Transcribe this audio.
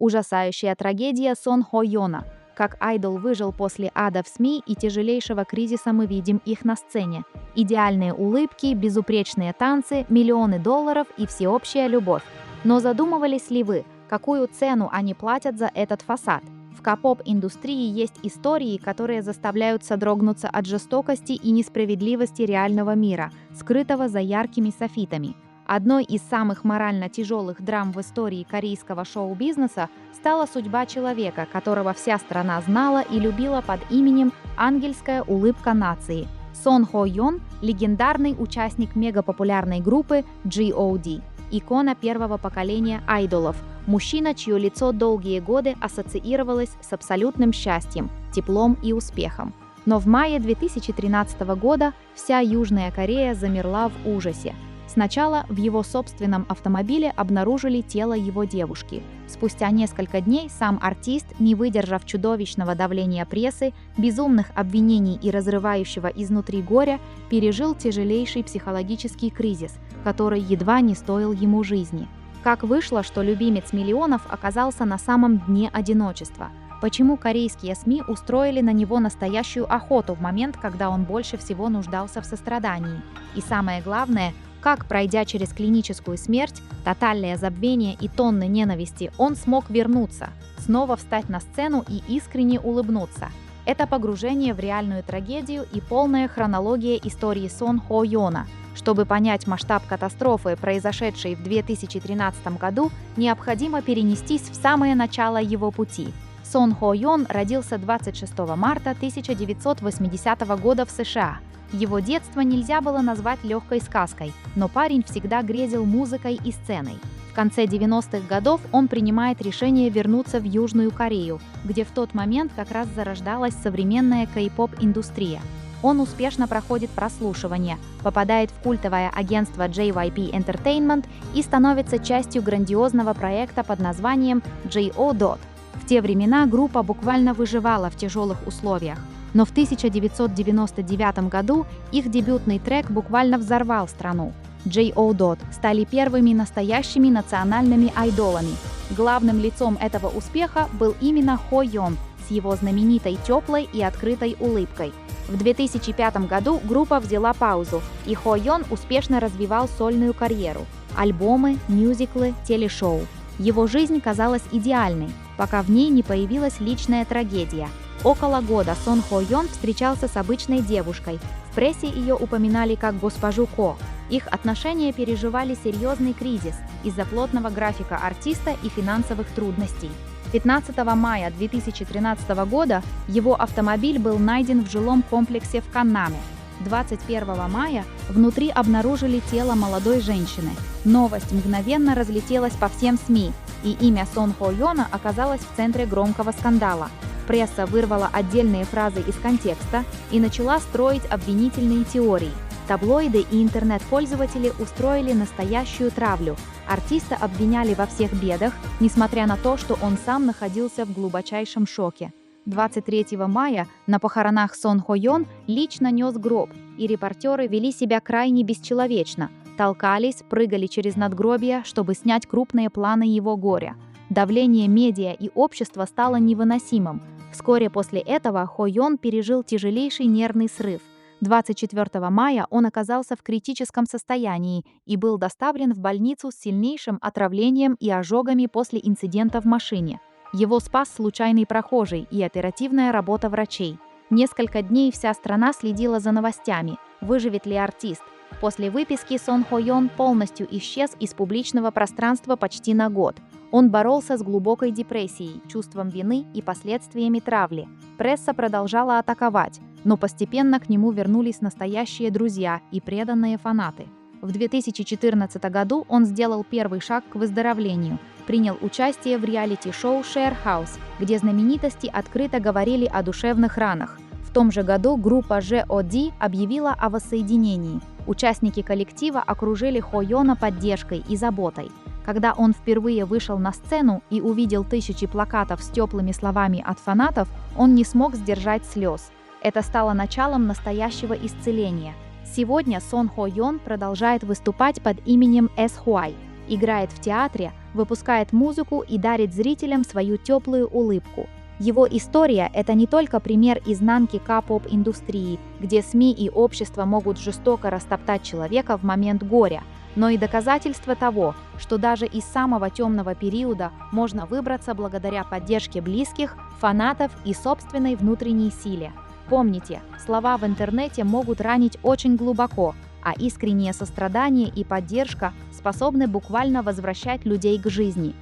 Ужасающая трагедия Сон Хо Йона. Как айдол выжил после ада в СМИ и тяжелейшего кризиса, мы видим их на сцене. Идеальные улыбки, безупречные танцы, миллионы долларов и всеобщая любовь. Но задумывались ли вы, какую цену они платят за этот фасад? В К-поп-индустрии есть истории, которые заставляют содрогнуться от жестокости и несправедливости реального мира, скрытого за яркими софитами. Одной из самых морально тяжелых драм в истории корейского шоу-бизнеса стала судьба человека, которого вся страна знала и любила под именем «Ангельская улыбка нации». Сон Хо Йон – легендарный участник мегапопулярной группы G.O.D., икона первого поколения айдолов, мужчина, чье лицо долгие годы ассоциировалось с абсолютным счастьем, теплом и успехом. Но в мае 2013 года вся Южная Корея замерла в ужасе. Сначала в его собственном автомобиле обнаружили тело его девушки. Спустя несколько дней сам артист, не выдержав чудовищного давления прессы, безумных обвинений и разрывающего изнутри горя, пережил тяжелейший психологический кризис, который едва не стоил ему жизни. Как вышло, что любимец миллионов оказался на самом дне одиночества? Почему корейские СМИ устроили на него настоящую охоту в момент, когда он больше всего нуждался в сострадании? И самое главное, как, пройдя через клиническую смерть, тотальное забвение и тонны ненависти, он смог вернуться, снова встать на сцену и искренне улыбнуться. Это погружение в реальную трагедию и полная хронология истории Сон Хо Йона. Чтобы понять масштаб катастрофы, произошедшей в 2013 году, необходимо перенестись в самое начало его пути. Сон Хо Йон родился 26 марта 1980 года в США. Его детство нельзя было назвать легкой сказкой, но парень всегда грезил музыкой и сценой. В конце 90-х годов он принимает решение вернуться в Южную Корею, где в тот момент как раз зарождалась современная кей-поп-индустрия. Он успешно проходит прослушивание, попадает в культовое агентство JYP Entertainment и становится частью грандиозного проекта под названием J.O.D. В те времена группа буквально выживала в тяжелых условиях. Но в 1999 году их дебютный трек буквально взорвал страну. J.O.D. стали первыми настоящими национальными айдолами. Главным лицом этого успеха был именно Хо Йон с его знаменитой теплой и открытой улыбкой. В 2005 году группа взяла паузу, и Хо Йон успешно развивал сольную карьеру. Альбомы, мюзиклы, телешоу. Его жизнь казалась идеальной, пока в ней не появилась личная трагедия. Около года Сон Хо Йон встречался с обычной девушкой. В прессе ее упоминали как госпожу Ко. Их отношения переживали серьезный кризис из-за плотного графика артиста и финансовых трудностей. 15 мая 2013 года его автомобиль был найден в жилом комплексе в Каннаме. 21 мая внутри обнаружили тело молодой женщины. Новость мгновенно разлетелась по всем СМИ, и имя Сон Хо Йона оказалось в центре громкого скандала. Пресса вырвала отдельные фразы из контекста и начала строить обвинительные теории. Таблоиды и интернет-пользователи устроили настоящую травлю. Артиста обвиняли во всех бедах, несмотря на то, что он сам находился в глубочайшем шоке. 23 мая на похоронах Сон Хо Йон лично нес гроб, и репортеры вели себя крайне бесчеловечно, толкались, прыгали через надгробия, чтобы снять крупные планы его горя. Давление медиа и общества стало невыносимым. Вскоре после этого Хо Йон пережил тяжелейший нервный срыв. 24 мая он оказался в критическом состоянии и был доставлен в больницу с сильнейшим отравлением и ожогами после инцидента в машине. Его спас случайный прохожий и оперативная работа врачей. Несколько дней вся страна следила за новостями, выживет ли артист. После выписки Сон Хо Йон полностью исчез из публичного пространства почти на год. Он боролся с глубокой депрессией, чувством вины и последствиями травли. Пресса продолжала атаковать, но постепенно к нему вернулись настоящие друзья и преданные фанаты. В 2014 году он сделал первый шаг к выздоровлению, принял участие в реалити-шоу Share House, где знаменитости открыто говорили о душевных ранах. В том же году группа G.O.D. объявила о воссоединении. Участники коллектива окружили Хо Йона поддержкой и заботой. Когда он впервые вышел на сцену и увидел тысячи плакатов с теплыми словами от фанатов, он не смог сдержать слез. Это стало началом настоящего исцеления. Сегодня Сон Хо Йон продолжает выступать под именем S.Hwai, играет в театре, выпускает музыку и дарит зрителям свою теплую улыбку. Его история – это не только пример изнанки К-поп-индустрии, где СМИ и общество могут жестоко растоптать человека в момент горя, но и доказательство того, что даже из самого темного периода можно выбраться благодаря поддержке близких, фанатов и собственной внутренней силе. Помните, слова в интернете могут ранить очень глубоко, а искреннее сострадание и поддержка способны буквально возвращать людей к жизни.